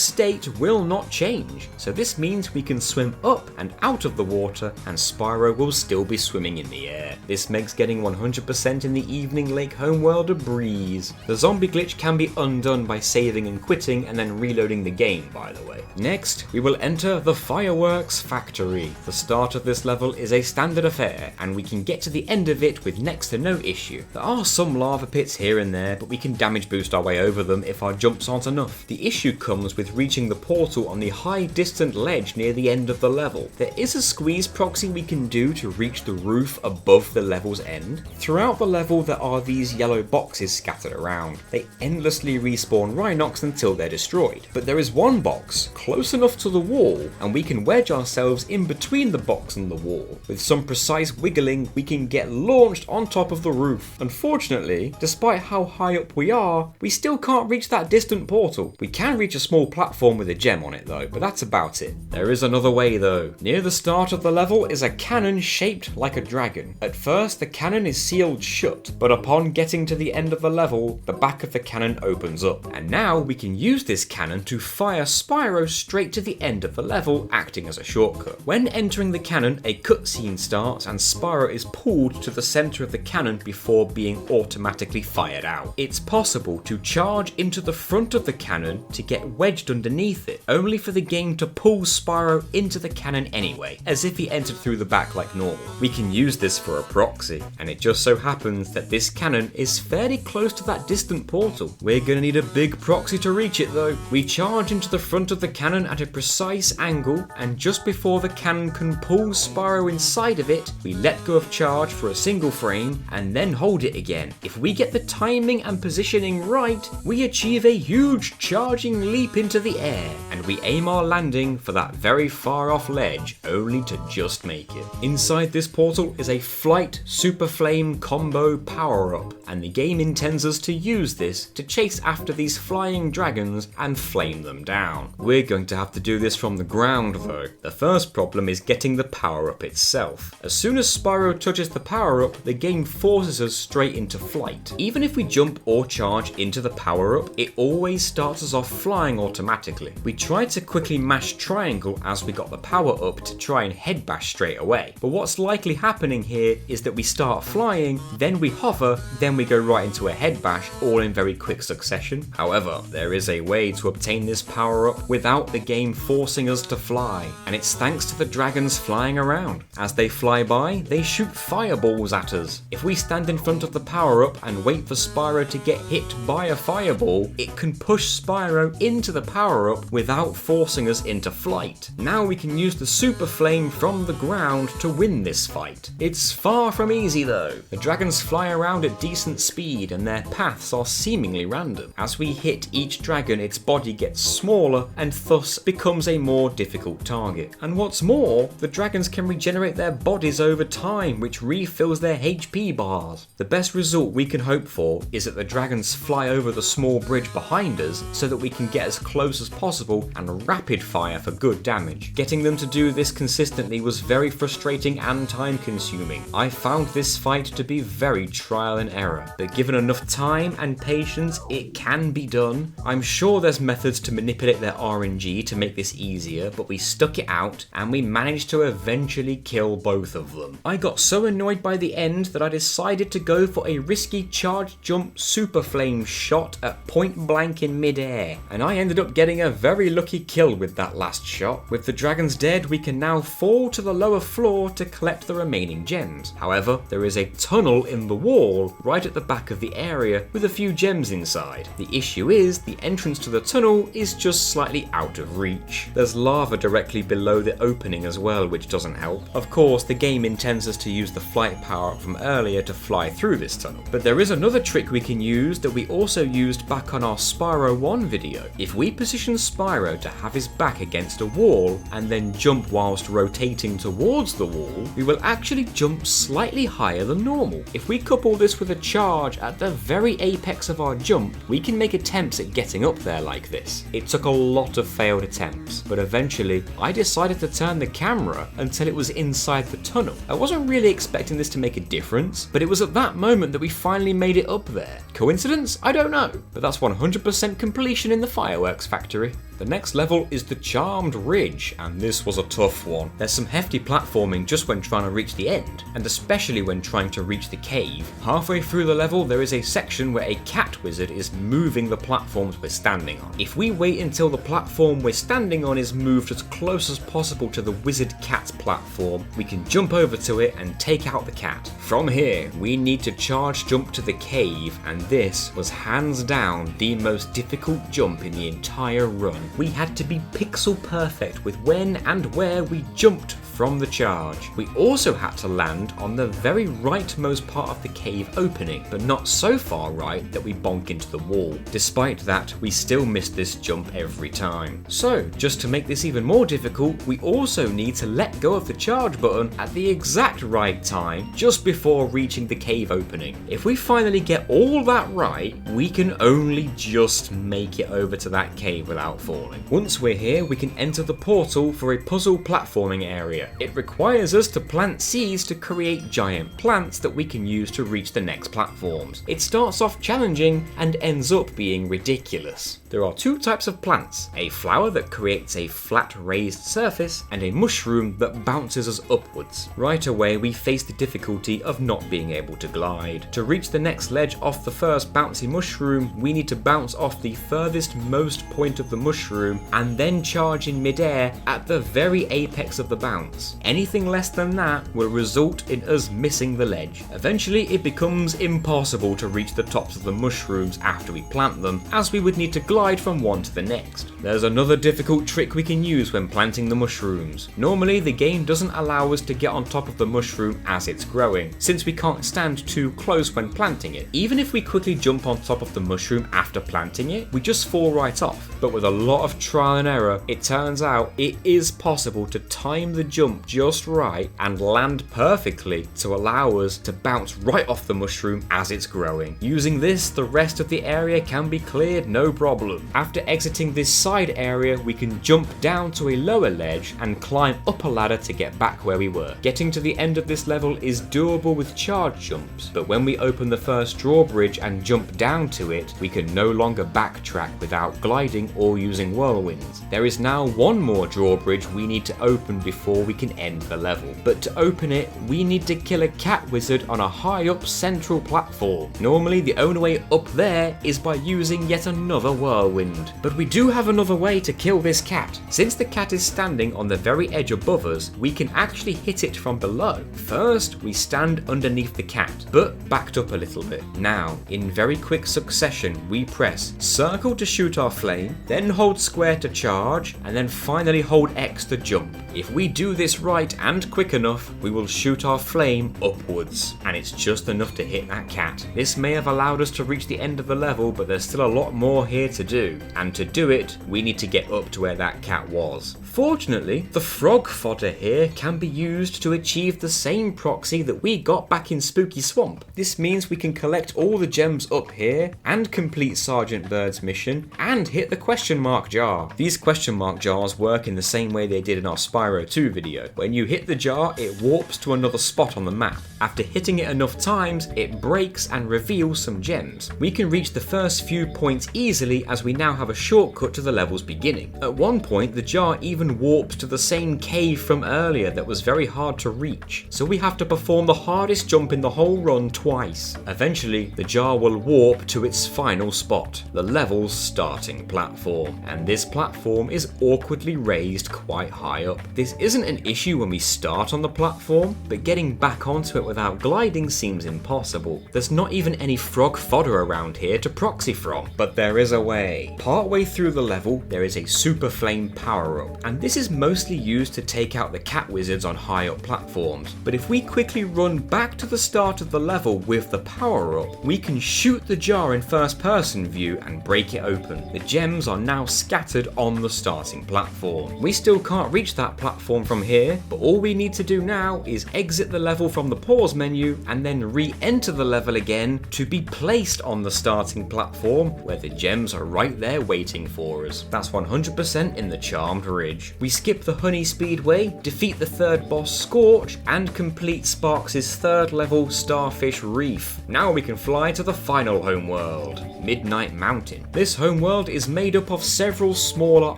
state will not change, so this means we can swim up and out of the water and Spyro will still be swimming in the air. This makes getting 100% in the Evening Lake homeworld a breeze. The zombie glitch can be undone by saving and quitting and then reloading the game, by the way. Next, we will enter the Fireworks Factory. The start of this level is a standard affair, and we can get to the end of it with next to no issue. There are some lava pits here and there, but we can damage boost our way over them if our jumps aren't enough. The issue comes with reaching the portal on the high distant ledge near the end of the level. There is a squeeze proxy we can do to reach the roof above the level's end. Throughout the level there are these yellow boxes scattered around. They endlessly respawn Rhinox until they're destroyed. But there is one box close enough to the wall, and we can wedge ourselves in between the box and the wall. With some precise wiggling, we can get launched on top of the roof. Unfortunately, despite how high up we are, we still can't reach that distant portal. We can reach a small platform with a gem on it though, but that's about it. There is another way though. Near the start of the level is a cannon shaped like a dragon. At first, the cannon is sealed shut, but upon getting to the end of the level, the back of the cannon opens up, and now we can use this cannon to fire Spyro straight to the end of the level, acting as a shortcut. When entering the cannon, a cutscene starts and Spyro is pulled to the center of the cannon before being automatically fired out. It's possible to charge into the front of the cannon to get wedged underneath it, only for the game to pull Spyro into the cannon anyway, as if he entered through the back like normal. We can use this for a proxy, and it just so happens that this cannon is fairly close to that distant portal. We're gonna need a big proxy to reach it though. We charge into the front of the cannon at a precise angle, and just before the cannon can pull Spyro inside of it, we let go of charge for a single frame and then hold it again. If we get the timing and positioning right, we achieve a huge charging leap into the air, and we aim our landing for that very far off ledge, only to just make it. Inside this portal is a Flight Super Flame combo power-up, and the game intends us to use this to chase after these flying dragons and flame them down. We're going to have to do this from the ground though. The first problem is getting the power-up itself. As soon as Spyro touches the power-up, the game forces us straight into flight. Even if we jump or charge into the power-up, it always starts us off flying automatically. We tried to quickly mash triangle as we got the power-up to try and head bash straight away, but what's likely happening here is that we start flying, then we hover, then we go right into a head bash, all in very quick succession. However, there is a way to obtain this power-up without the game forcing us to fly, and it's thanks to the dragons flying around. As they fly by, they shoot fireballs at us. If we stand in front of the power-up and wait for Spyro to get hit by a fireball, it can push Spyro into the power-up without forcing us into flight. Now we can use the super flame from the ground to win this fight. It's far from easy though. The dragons fly around at decent speed and their paths are seemingly random. As we hit each dragon, its body gets smaller and thus becomes a more difficult target. And what's more, the dragons can regenerate their bodies over time, which refills their HP bars. The best result we can hope for is that the dragons fly over the small bridge behind us so that we can get as close as possible and rapid fire for good damage. Getting them to do this consistently was very frustrating and time consuming. I found this fight to be very trial and error, but given enough time and patience, it can be done. I'm sure there's methods to manipulate their RNG to make this easier, but we stuck it out and we managed to eventually kill both of them. I got so annoyed by the end that I decided to go for a risky charge jump super flame shot at point blank in midair, and I ended up getting a very lucky lucky kill with that last shot. With the dragons dead, we can now fall to the lower floor to collect the remaining gems. However, there is a tunnel in the wall right at the back of the area with a few gems inside. The issue is the entrance to the tunnel is just slightly out of reach. There's lava directly below the opening as well, which doesn't help. Of course, the game intends us to use the flight power up from earlier to fly through this tunnel. But there is another trick we can use that we also used back on our Spyro 1 video. If we position Spyro to have his back against a wall and then jump whilst rotating towards the wall, we will actually jump slightly higher than normal. If we couple this with a charge at the very apex of our jump, we can make attempts at getting up there like this. It took a lot of failed attempts, but eventually I decided to turn the camera until it was inside the tunnel. I wasn't really expecting this to make a difference, but it was at that moment that we finally made it up there. Coincidence? I don't know, but that's 100% completion in the fireworks factory. The next level is the Charmed Ridge, and this was a tough one. There's some hefty platforming just when trying to reach the end, and especially when trying to reach the cave. Halfway through the level there is a section where a cat wizard is moving the platforms we're standing on. If we wait until the platform we're standing on is moved as close as possible to the wizard cat's platform, we can jump over to it and take out the cat. From here, we need to charge jump to the cave, and this was hands down the most difficult jump in the entire run. We had to be pixel perfect with when and where we jumped from the charge. We also had to land on the very rightmost part of the cave opening, but not so far right that we bonk into the wall. Despite that, we still missed this jump every time. So, just to make this even more difficult, we also need to let go of the charge button at the exact right time, just before reaching the cave opening. If we finally get all that right, we can only just make it over to that cave without falling. Once we're here, we can enter the portal for a puzzle platforming area. It requires us to plant seeds to create giant plants that we can use to reach the next platforms. It starts off challenging and ends up being ridiculous. There are two types of plants, a flower that creates a flat raised surface and a mushroom that bounces us upwards. Right away we face the difficulty of not being able to glide. To reach the next ledge off the first bouncy mushroom, we need to bounce off the furthest most point of the mushroom and then charge in midair at the very apex of the bounce. Anything less than that will result in us missing the ledge. Eventually it becomes impossible to reach the tops of the mushrooms after we plant them, as we would need to glide from one to the next. There's another difficult trick we can use when planting the mushrooms. Normally the game doesn't allow us to get on top of the mushroom as it's growing, since we can't stand too close when planting it. Even if we quickly jump on top of the mushroom after planting it, we just fall right off. But with a lot of trial and error, it turns out it is possible to time the jump just right and land perfectly to allow us to bounce right off the mushroom as it's growing. Using this, the rest of the area can be cleared no problem. After exiting this side area, we can jump down to a lower ledge and climb up a ladder to get back where we were. Getting to the end of this level is doable with charge jumps, but when we open the first drawbridge and jump down to it, we can no longer backtrack without gliding or using whirlwinds. There is now one more drawbridge we need to open before we can end the level, but to open it, we need to kill a cat wizard on a high up central platform. Normally the only way up there is by using yet another whirlwind, but we do have another way to kill this cat. Since the cat is standing on the very edge above us, we can actually hit it from below. First, we stand underneath the cat, but backed up a little bit. Now, in very quick succession, we press circle to shoot our flame, then hold square to charge, and then finally hold X to jump. If we do this right and quick enough, we will shoot our flame upwards, and it's just enough to hit that cat. This may have allowed us to reach the end of the level, but there's still a lot more here to do, and to do it, we need to get up to where that cat was. Fortunately, the frog fodder here can be used to achieve the same proxy that we got back in Spooky Swamp. This means we can collect all the gems up here, and complete Sergeant Bird's mission, and hit the question mark jar. These question mark jars work in the same way they did in our Spyro 2 video. When you hit the jar, it warps to another spot on the map. After hitting it enough times, it breaks and reveals some gems. We can reach the first few points easily as we now have a shortcut to the level's beginning. At one point, the jar even warps to the same cave from earlier that was very hard to reach, so we have to perform the hardest jump in the whole run twice. Eventually, the jar will warp to its final spot, the level's starting platform, and this platform is awkwardly raised quite high up. This isn't an issue when we start on the platform, but getting back onto it without gliding seems impossible. There's not even any frog fodder around here to proxy from, but there is a way. Partway through the level, there is a super flame power-up, and this is mostly used to take out the cat wizards on high up platforms. But if we quickly run back to the start of the level with the power-up, we can shoot the jar in first person view and break it open. The gems are now scattered on the starting platform. We still can't reach that platform from here, but all we need to do now is exit the level from the pause menu and then re-enter the level again to be placed on the starting platform where the gems are right there waiting for us. That's 100% in the Charmed Ridge. We skip the Honey Speedway, defeat the third boss Scorch, and complete Sparks' third level Starfish Reef. Now we can fly to the final homeworld, Midnight Mountain. This homeworld is made up of several smaller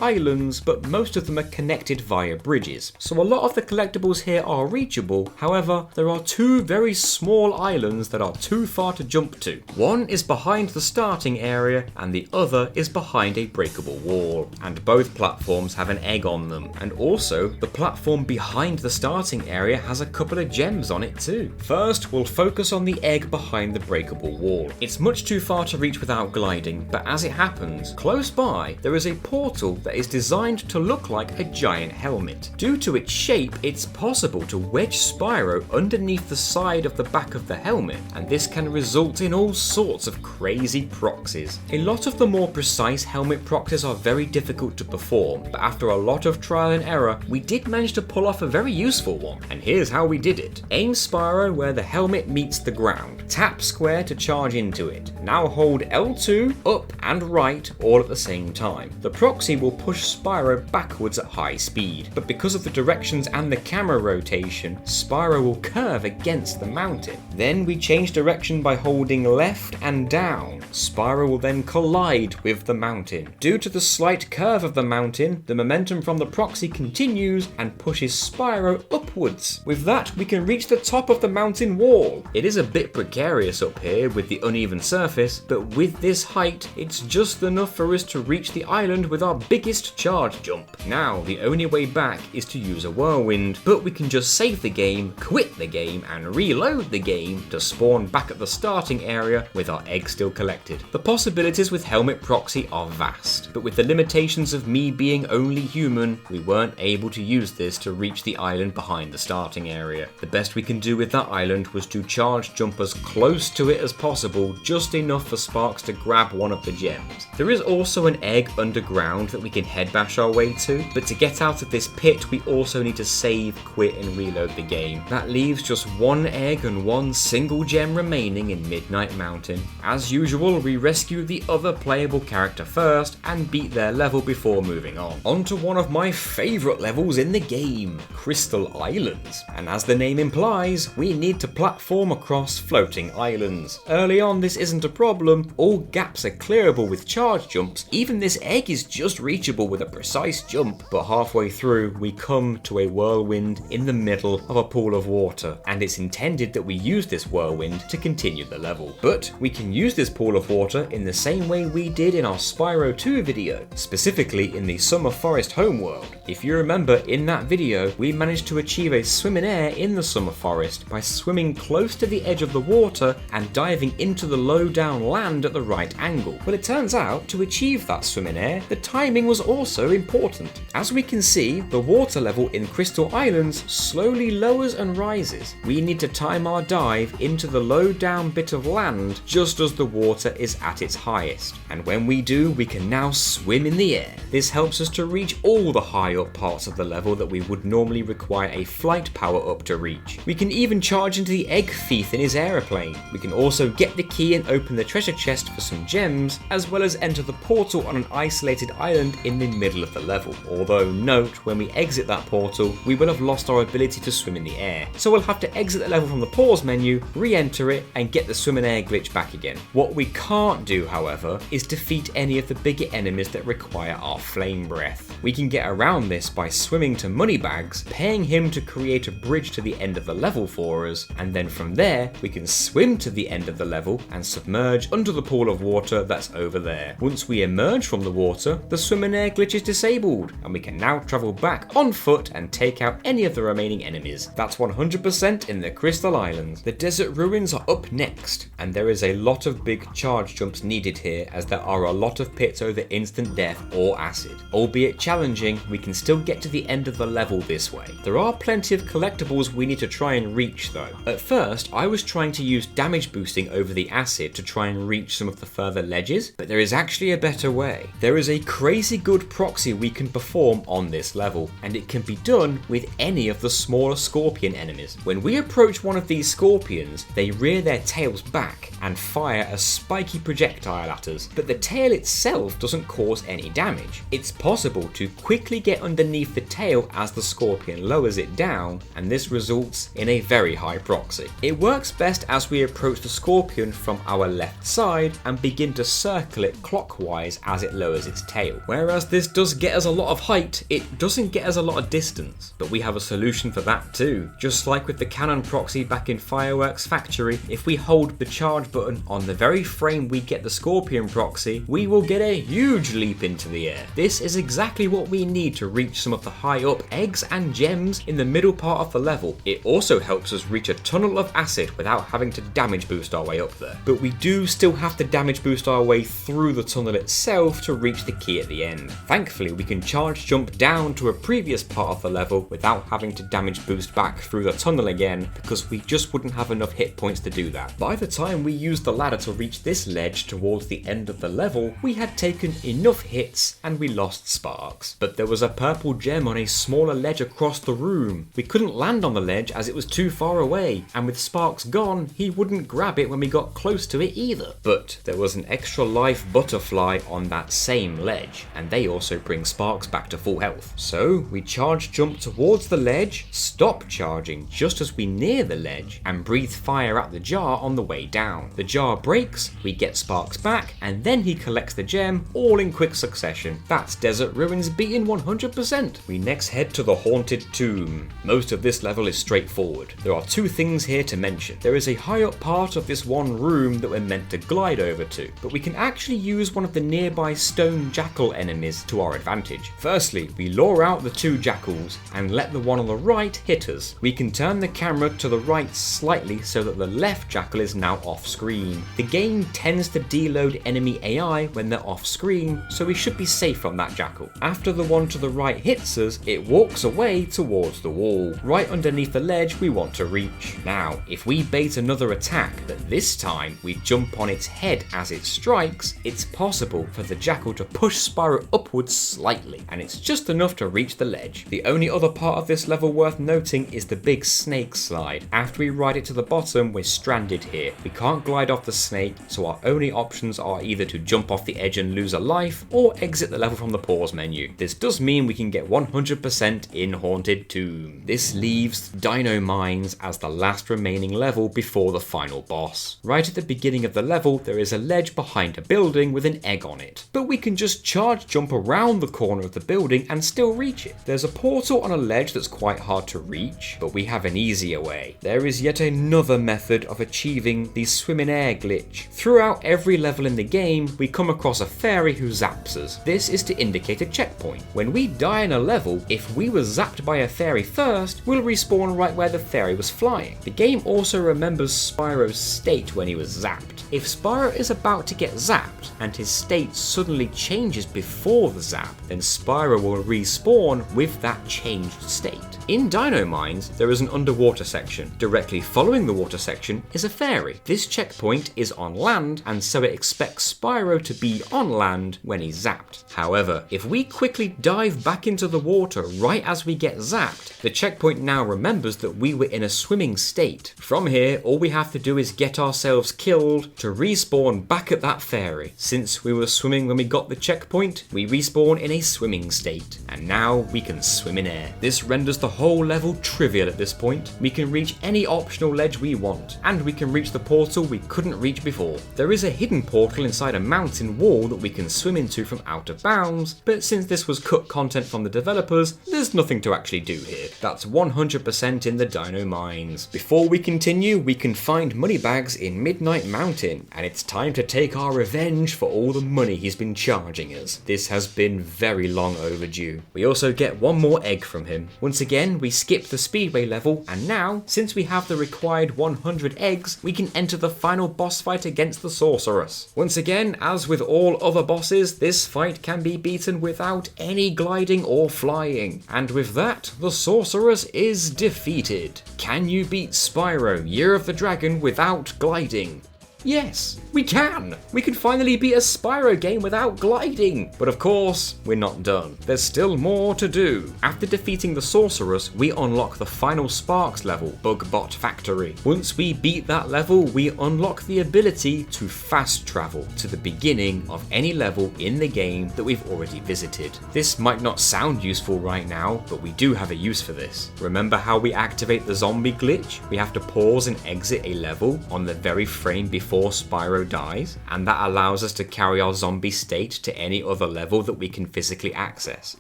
islands, but most of them are connected via bridges. So a lot of the collectibles here are reachable, however, there are two very small islands that are too far to jump to. One is behind the starting area, and the other is behind a breakable wall. And both platforms have an egg on them. And also, the platform behind the starting area has a couple of gems on it too. First, we'll focus on the egg behind the breakable wall. It's much too far to reach without gliding, but as it happens, close by, there is a portal that is designed to look like a giant helmet. Due to its shape, it's possible to wedge Spyro underneath the side of the back of the helmet, and this can result in all sorts of crazy proxies. A lot of the more precise helmet proxies are very difficult to perform, but after a lot of trial and error, we did manage to pull off a very useful one, and here's how we did it. Aim Spyro where the helmet meets the ground. Tap square to charge into it. Now hold L2, up and right all at the same time. The proxy will push Spyro backwards at high speed, but because of the directions and the camera rotation, Spyro will curve against the mountain. Then we change direction by holding left and down. Spyro will then collide with the mountain. Due to the slight curve of the mountain, the momentum from the proxy continues and pushes Spyro upwards. With that, we can reach the top of the mountain wall. It is a bit precarious up here with the uneven surface, but with this height, it's just enough for us to reach the island with our biggest charge jump. Now, the only way back is to use a whirlwind, but we can just save the game, quit the game, and reload the game to spawn back at the starting area with our egg still collected. The possibilities with Helmet Proxy are vast, but with the limitations of me being only human, we weren't able to use this to reach the island behind the starting area. The best we can do with that island was to charge jump as close to it as possible, just enough for Sparks to grab one of the gems. There is also an egg underground that we can head bash our way to, but to get out of this pit we also need to save, quit and reload the game. That leaves just one egg and one single gem remaining in Midnight Mountain. As usual, we rescue the other playable character first and beat their level before moving on. Onto one of my favourite levels in the game, Crystal Islands. And as the name implies, we need to platform across floating islands. Early on this isn't a problem, all gaps are clearable with charge jumps, even this egg is just reachable with a precise jump, but halfway through we come to a whirlwind in the middle of a pool of water, and it's intended that we use this whirlwind to continue the level. But we can use this pool of water in the same way we did in our Spyro 2 video, specifically in the Summer Forest homeworld. If you remember, in that video we managed to achieve a swim in air in the Summer Forest by swimming close to the edge of the water and diving into the low down land at the right angle. Well, it turns out to achieve that swim in air, the timing was also important. As we can see, the water level in Crystal Islands slowly lowers and rises. We need to time our dive into the low down bit of land just as the water is at its highest. And when we do, we can now swim in the air. This helps us to reach all the high up parts of the level that we would normally require a flight power up to reach. We can even charge into the egg thief in his aeroplane. We can also get the key and open the treasure chest for some gems, as well as enter the portal on an isolated island in the middle of the level. Although note, when we exit that portal, we will have lost our ability to swim in the air. So we'll have to exit the level from the pause menu, re-enter it, and get the swim in air glitch back again. What we can't do, however, is defeat any of the bigger enemies that require our flame breath. We can get around this by swimming to Moneybags, paying him to create a bridge to the end of the level for us, and then from there we can swim to the end of the level and submerge under the pool of water that's over there. Once we emerge from the water, the swim and air glitch is disabled, and we can now travel back on foot and take out any of the remaining enemies. That's 100% in the Crystal Islands. The desert ruins are up next, and there is a lot of big charge jumps needed here as there are a lot of pits over instant death or acid. Albeit challenging, we can still get to the end of the level this way. There are plenty of collectibles we need to try and reach though. At first, I was trying to use damage boosting over the acid to try and reach some of the further ledges, but there is actually a better way. There is a crazy good proxy we can perform on this level, and it can be done with any of the smaller scorpion enemies. When we approach one of these scorpions, they rear their tails back and fire a spiky projectile at us, but the tail itself doesn't cause any damage. It's possible to quickly get underneath the tail as the scorpion lowers it down, and this results in a very high proxy. It works best as we approach the scorpion from our left side and begin to circle it clockwise as it lowers its tail. Whereas this does get us a lot of height, it doesn't get us a lot of distance, but we have a solution for that too. Just like with the cannon proxy back in Fireworks Factory, if we hold the charge button on the very frame we get the scorpion proxy, we will get a huge leap into the air. This is exactly what we need to reach some of the high up eggs and gems in the middle part of the level. It also helps us reach a tunnel of acid without having to damage boost our way up there. But we do still have to damage boost our way through the tunnel itself to reach the key at the end. Thankfully, we can charge jump down to a previous part of the level without having to damage boost back through the tunnel again, because we just wouldn't have enough hit points to do that. By the time we used the ladder to reach this ledge towards the end of the level, we had taken enough hits and we lost sparks. But there was a purple gem on a smaller ledge across the room. We couldn't land on the ledge as it was too far away, and with sparks gone, he wouldn't grab it when we got close to it either. But there was an extra life butterfly on that same ledge, and they also bring sparks back to full health. So we charge jump towards the ledge, stop charging just as we near the ledge, and breathe fire at the jar on the way down. The jar breaks, we get sparks back, and then he collects the gem all in quick succession. That's Desert Ruins beaten 100%. We next head to the Haunted Tomb. Most of this level is straightforward. There are two things here to mention. There is a high up part of this one room that we're meant to glide over to, but we can actually use one of the nearby stone jackal enemies to our advantage. Firstly, we lure out the two jackals and let the one on the right hit us. We can turn the camera to the right slightly so that the left jackal is now off screen. The game tends to deload enemy AI when they're off screen, so we should be safe from that jackal. After the one to the right hits us, it walks away towards the wall, right underneath the ledge we want to reach. Now, if we bait another attack, but this time we jump on its head as it strikes, it's possible for the jackal to push Spyro upwards slightly, and it's just enough to reach the ledge. The only other part of this level worth noting is the big snake slide. After we ride it to the bottom, we're stranded here. We can't glide off the snake, so our only options are either to jump off the edge and lose a life, or exit the level from the pause menu. This does mean we can get 100% in Haunted Tomb. This leaves Dino Mines as the last remaining level before the final boss. Right at the beginning of the level, there is a ledge behind a building with an egg on it, but we can just charge jump around the corner of the building and still reach it. There's a portal on a ledge that's quite hard to reach, but we have an easier way. There is yet another method of achieving the swim in air glitch. Throughout every level in the game, we come across a fairy who zaps us. This is to indicate a checkpoint. When we die in a level, if we were zapped by a fairy first, we'll respawn right where the fairy was flying. The game also remembers Spyro's state when he was zapped. If Spyro is about to get zapped and his state suddenly changes before the zap, then Spyro will respawn with that changed state. In Dino Mines, there is an underwater section. Directly following the water section is a fairy. This checkpoint is on land, and so it expects Spyro to be on land when he's zapped. However, if we quickly dive back into the water right as we get zapped, the checkpoint now remembers that we were in a swimming state. From here, all we have to do is get ourselves killed to respawn back at that fairy. Since we were swimming when we got the checkpoint, we respawn in a swimming state, and now we can swim in air. This renders the whole level trivial at this point. We can reach any optional ledge we want, and we can reach the portal we couldn't reach before. There is a hidden portal inside a mountain wall that we can swim into from out of bounds, but since this was cut content from the developers, there's nothing to actually do here. That's 100% in the Dino Mines. Before we continue, we can find moneybags in Midnight Mountain, and it's time to take our revenge for all the money he's been charging us. This has been very long overdue. We also get one more egg from him. Once again, we skip the Speedway level, and now, since we have the required 100 eggs, we can enter the final boss fight against the Sorceress. Once again, as with all other bosses, this fight can be beaten without any gliding or flying. And with that, the Sorceress is defeated. Can you beat Spyro Year of the Dragon without gliding? Yes, we can! We can finally beat a Spyro game without gliding! But of course, we're not done. There's still more to do. After defeating the Sorceress, we unlock the final Sparks level, Bugbot Factory. Once we beat that level, we unlock the ability to fast travel to the beginning of any level in the game that we've already visited. This might not sound useful right now, but we do have a use for this. Remember how we activate the zombie glitch? We have to pause and exit a level on the very frame before Spyro dies, and that allows us to carry our zombie state to any other level that we can physically access.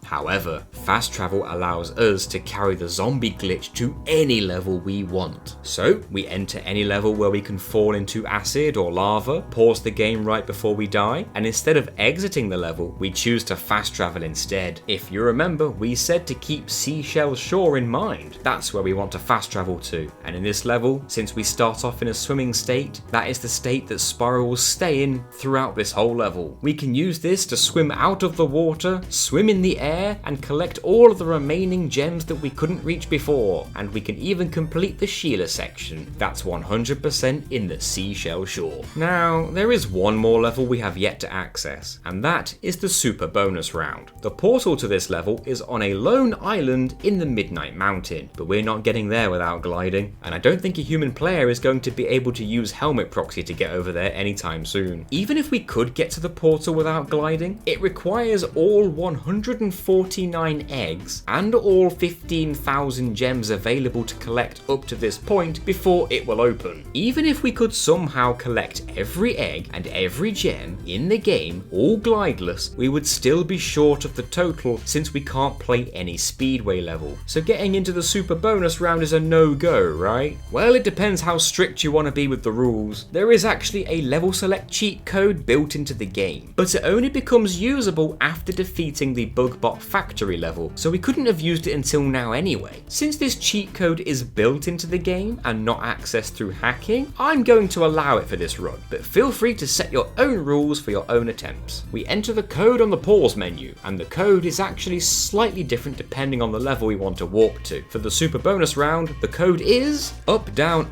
However, fast travel allows us to carry the zombie glitch to any level we want. So, we enter any level where we can fall into acid or lava, pause the game right before we die, and instead of exiting the level, we choose to fast travel instead. If you remember, we said to keep Seashell Shore in mind. That's where we want to fast travel to. And in this level, since we start off in a swimming state, that is the state that Spyro will stay in throughout this whole level. We can use this to swim out of the water, swim in the air, and collect all of the remaining gems that we couldn't reach before. And we can even complete the Sheila section. That's 100% in the Seashell Shore. Now, there is one more level we have yet to access, and that is the Super Bonus Round. The portal to this level is on a lone island in the Midnight Mountain, but we're not getting there without gliding, and I don't think a human player is going to be able to use helmet proxy to get over there anytime soon. Even if we could get to the portal without gliding, it requires all 149 eggs and all 15,000 gems available to collect up to this point before it will open. Even if we could somehow collect every egg and every gem in the game, all glideless, we would still be short of the total since we can't play any Speedway level. So getting into the Super Bonus Round is a no-go, right? Well, it depends how strict you want to be with the rules. There is actually a level select cheat code built into the game, but it only becomes usable after defeating the Bugbot Factory level, so we couldn't have used it until now anyway. Since this cheat code is built into the game and not accessed through hacking, I'm going to allow it for this run, but feel free to set your own rules for your own attempts. We enter the code on the pause menu, and the code is actually slightly different depending on the level we want to warp to. For the Super Bonus Round, the code is up, down,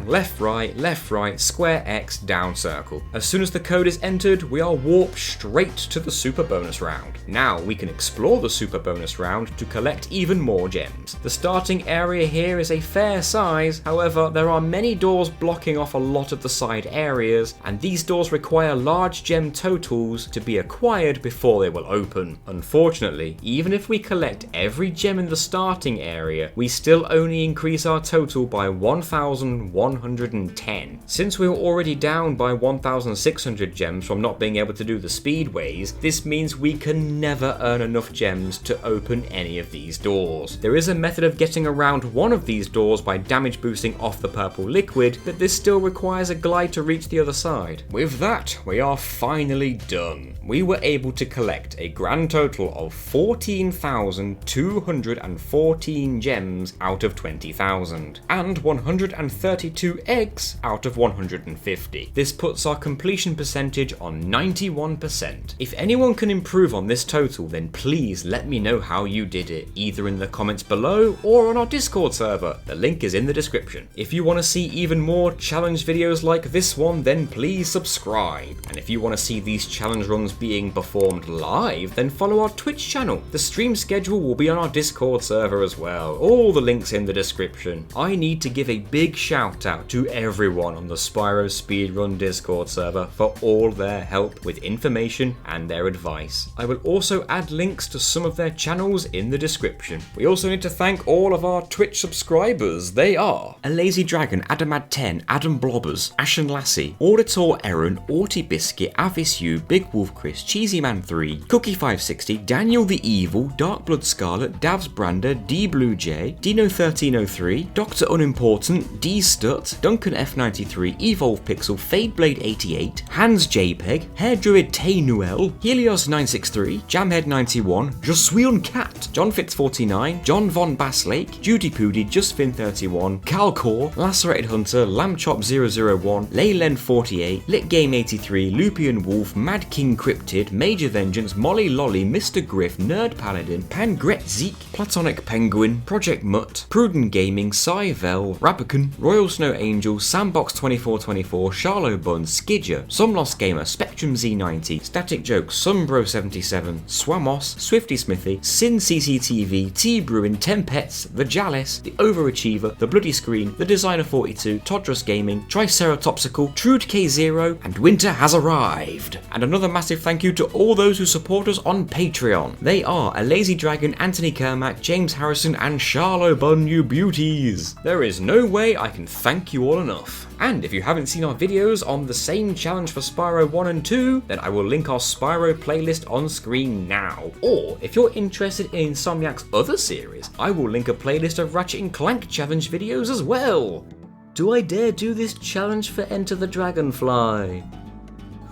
left, right, square, X, down, circle. As soon as the code is entered, we are warped straight to the Super Bonus Round. Now we can explore the Super Bonus Round to collect even more gems. The starting area here is a fair size, however there are many doors blocking off a lot of the side areas, and these doors require large gem totals to be acquired before they will open. Unfortunately, even if we collect every gem in the starting area, we still only increase our total by 1,110. Since we were already down by 1,600 gems from not being able to do the Speedways, this means we can never earn enough gems to open any of these doors. There is a method of getting around one of these doors by damage boosting off the purple liquid, but this still requires a glide to reach the other side. With that, we are finally done. We were able to collect a grand total of 14,214 gems out of 20,000, and 132 eggs out of 150. This puts our completion percentage on 91%. If anyone can improve on this total, then please let me know how you did it, either in the comments below or on our Discord server. The link is in the description. If you want to see even more challenge videos like this one, then please subscribe. And if you want to see these challenge runs being performed live, then follow our Twitch channel. The stream schedule will be on our Discord server as well. All the links in the description. I need to give a big shout out to everyone on the Spyro Speedrun Discord server for all their help with information and their advice. I will also add links to some of their channels in the description. We also need to thank all of our Twitch subscribers. They are A Lazy Dragon, Adamad10, Adam Blobbers, Ashen Lassie, Auditor Aaron, Auty Biscuit, Avis U, Big Wolf Chris, Chris, Cheesy Man 3, Cookie 560, Daniel the Evil, Darkblood Scarlet, Davs Brander, D Blue J, Dino 1303, Dr. Unimportant, D Stut, Duncan F93, Evolve Pixel, Fadeblade 88, Hans JPEG, Hair Druid Tay Noel, Helios 963, Jamhead 91, Josuion Cat, John Fitz 49, John Von Basslake, Judy Poody, Justfin 31, Cal Core, Lacerated Hunter, Lambchop 001, Leylen 48, Lit Game 83, Lupian Wolf, Mad King Cryptid, Major Vengeance, Molly Lolly, Mr. Griff, Nerd Paladin, Pangret Zeke, Platonic Penguin, Project Mutt, Prudent Gaming, Cyvel, Rabicon, Royal Snow Angel, Sandbox 2424, Charlo Bun, Skidger, Some Lost Gamer, Spectrum Z90, Static Joke, Sunbro 77, Swamos, Swifty Smithy, Sin CCTV, T Bruin, Tempets, The Jalis, The Overachiever, TheBloodyScreen, The Designer 42, Todrus Gaming, Triceratopsical, Trude K0, and Winter has arrived. And another massive thank you to all those who support us on Patreon. They are A Lazy Dragon, Anthony Kermack, James Harrison, and Charlo Bun, you beauties. There is no way I can thank you all enough. And if you haven't seen our videos on the same challenge for Spyro 1 and 2, then I will link our Spyro playlist on screen now. Or if you're interested in Insomniac's other series, I will link a playlist of Ratchet & Clank challenge videos as well. Do I dare do this challenge for Enter the Dragonfly?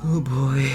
Oh boy.